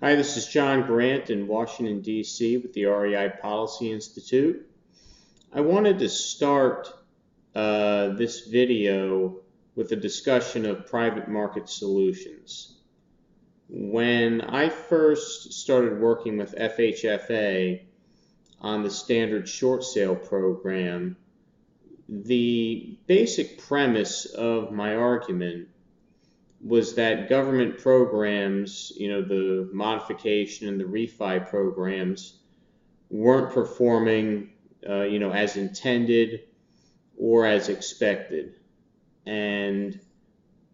Hi, this is John Grant in Washington, D.C. with the REI Policy Institute. I wanted to start this video with a discussion of private market solutions. When I first started working with FHFA on the standard short sale program, the basic premise of my argument was that government programs, the modification and the refi programs, weren't performing, as intended or as expected. And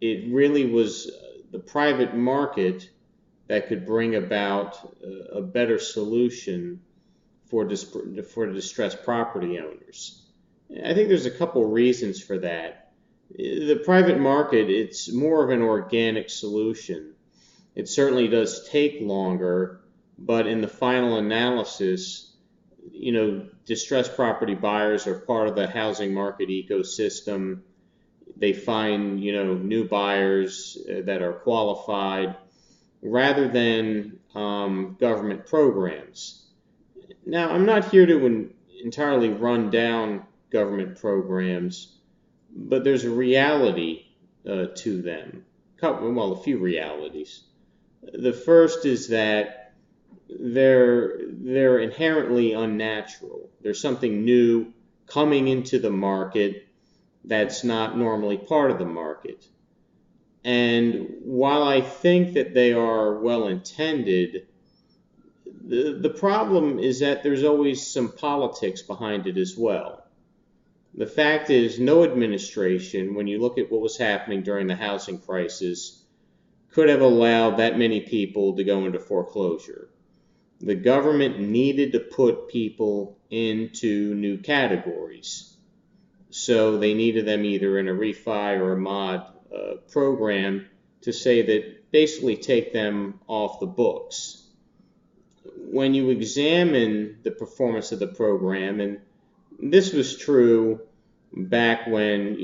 it really was the private market that could bring about a better solution for distressed property owners. I think there's a couple reasons for that. The private market, it's more of an organic solution. It certainly does take longer, but in the final analysis, distressed property buyers are part of the housing market ecosystem. They find, new buyers that are qualified rather than government programs. Now, I'm not here to entirely run down government programs, but there's a reality to them. Well, a few realities. The first is that they're inherently unnatural. There's something new coming into the market that's not normally part of the market. And while I think that they are well intended, the problem is that there's always some politics behind it as well. The fact is, no administration, when you look at what was happening during the housing crisis, could have allowed that many people to go into foreclosure. The government needed to put people into new categories. So they needed them either in a refi or a mod program to say that basically take them off the books. When you examine the performance of the program, and this was true back when,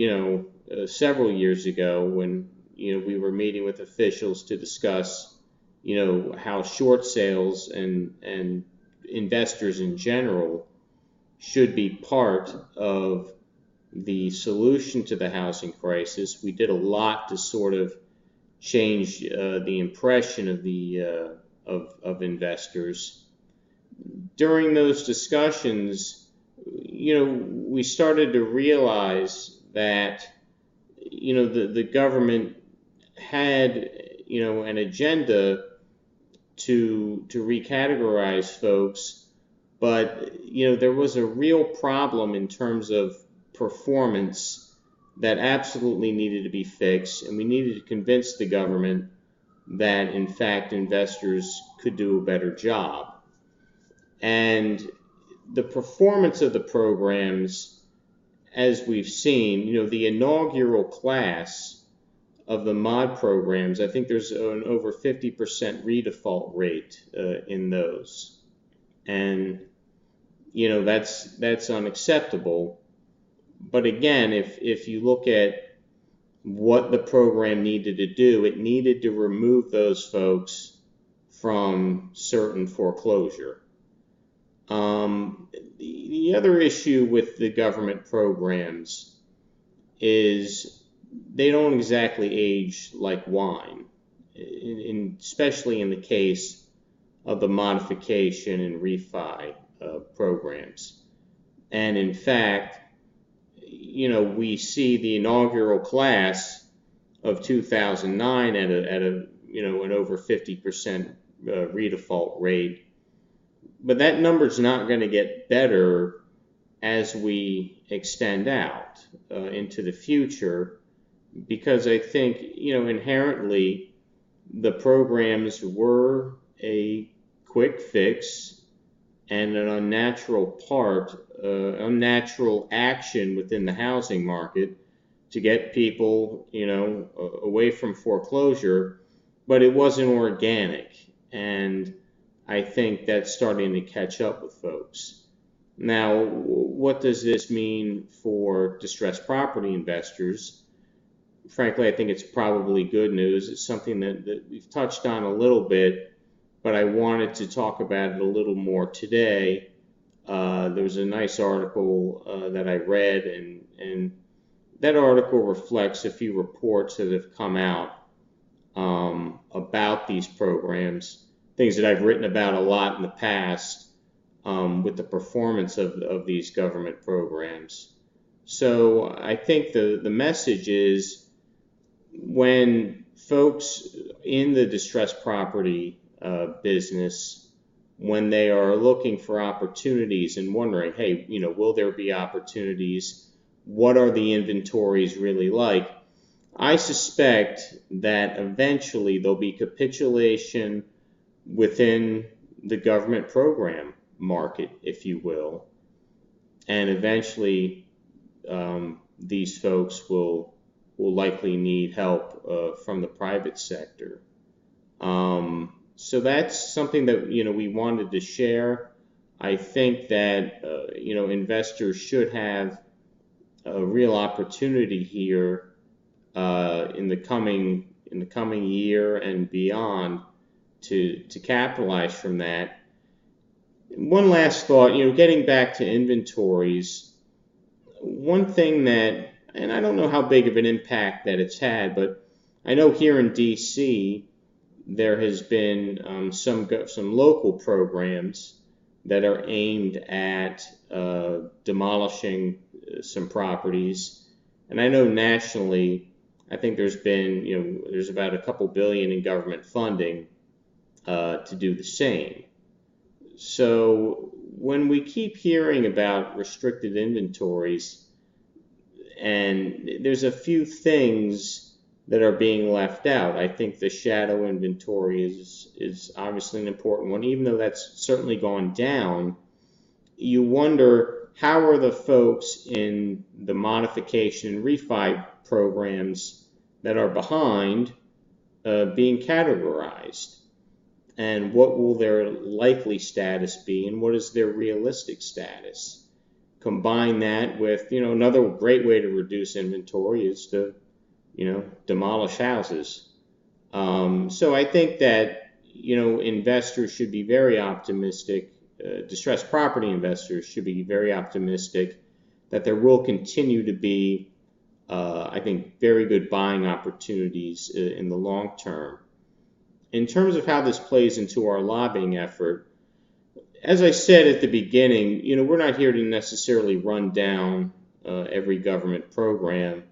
several years ago when, we were meeting with officials to discuss, how short sales and investors in general should be part of the solution to the housing crisis. We did a lot to sort of change the impression of the of investors. During those discussions, we started to realize that, the government had, an agenda to recategorize folks, but, there was a real problem in terms of performance that absolutely needed to be fixed, and we needed to convince the government that, in fact, investors could do a better job. And the performance of the programs, as we've seen, the inaugural class of the mod programs, I think there's an over 50% redefault rate in those. And, that's unacceptable. But again, if you look at what the program needed to do, it needed to remove those folks from certain foreclosure. The other issue with the government programs is they don't exactly age like wine, especially in the case of the modification and refi programs. And in fact, we see the inaugural class of 2009 at an over 50% redefault rate. But that number's not going to get better as we extend out into the future, because I think, inherently the programs were a quick fix and an unnatural action within the housing market to get people, away from foreclosure, but it wasn't organic. And I think that's starting to catch up with folks. Now, what does this mean for distressed property investors? Frankly, I think it's probably good news. It's something that we've touched on a little bit but I wanted to talk about it a little more today. There was a nice article that I read, and that article reflects a few reports that have come out about these programs, things that I've written about a lot in the past with the performance of these government programs. So I think the message is, when folks in the distressed property business, when they are looking for opportunities and wondering, hey, will there be opportunities? What are the inventories really like? I suspect that eventually there'll be capitulation within the government program market, if you will, and eventually these folks will likely need help from the private sector. So that's something that we wanted to share. I think that investors should have a real opportunity here in the coming year and beyond to capitalize from that. One last thought, getting back to inventories, one thing that, and I don't know how big of an impact that it's had, but I know here in DC there has been some local programs that are aimed at demolishing some properties, and I know nationally, I think there's been, there's about a couple billion in government funding to do the same. So when we keep hearing about restricted inventories, and there's a few things that are being left out, I think the shadow inventory is obviously an important one, even though that's certainly gone down. You wonder, how are the folks in the modification and refi programs that are behind being categorized? And what will their likely status be, and what is their realistic status? Combine that with, another great way to reduce inventory is to, demolish houses. So I think that, investors should be very optimistic, distressed property investors should be very optimistic that there will continue to be, I think, very good buying opportunities in the long term. In terms of how this plays into our lobbying effort, as I said at the beginning, we're not here to necessarily run down every government program,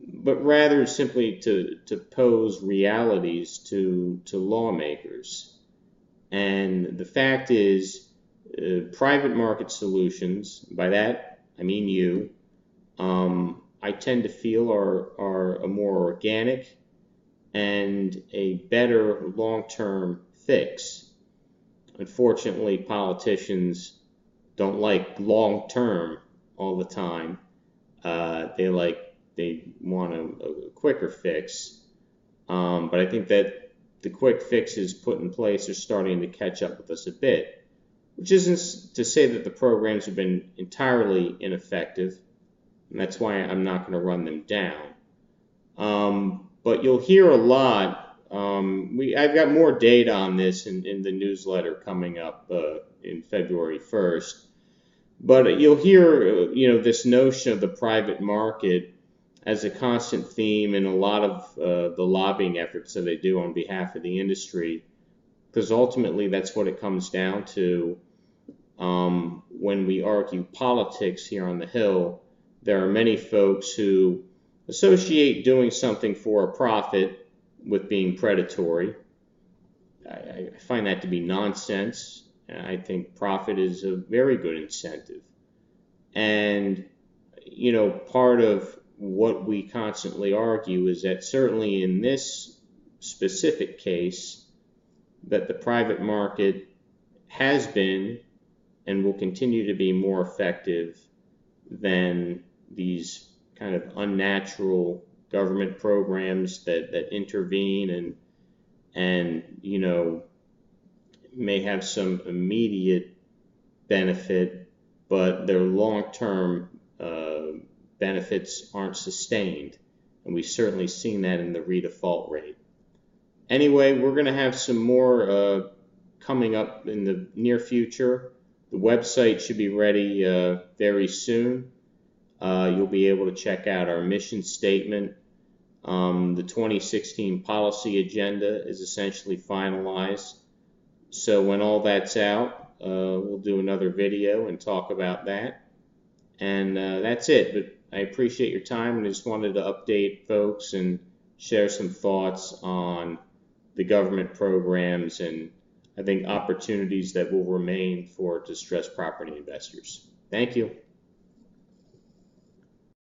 but rather simply to pose realities to lawmakers. And the fact is, private market solutions, by that I mean you, I tend to feel are a more organic and a better long-term fix. Unfortunately, politicians don't like long-term all the time. They want a quicker fix. But I think that the quick fixes put in place are starting to catch up with us a bit, which isn't to say that the programs have been entirely ineffective, and that's why I'm not going to run them down. But you'll hear a lot. I've got more data on this in the newsletter coming up in February 1st. But you'll hear, this notion of the private market as a constant theme in a lot of the lobbying efforts that they do on behalf of the industry, because ultimately that's what it comes down to. When we argue politics here on the Hill, there are many folks who associate doing something for a profit with being predatory. I find that to be nonsense. I think profit is a very good incentive. And, part of what we constantly argue is that certainly in this specific case, that the private market has been and will continue to be more effective than these kind of unnatural government programs that intervene and may have some immediate benefit, but their long-term benefits aren't sustained. And we've certainly seen that in the redefault rate. Anyway, we're going to have some more coming up in the near future. The website should be ready very soon. You'll be able to check out our mission statement. The 2016 policy agenda is essentially finalized. So when all that's out, we'll do another video and talk about that. And that's it. But I appreciate your time, and I just wanted to update folks and share some thoughts on the government programs and I think opportunities that will remain for distressed property investors. Thank you.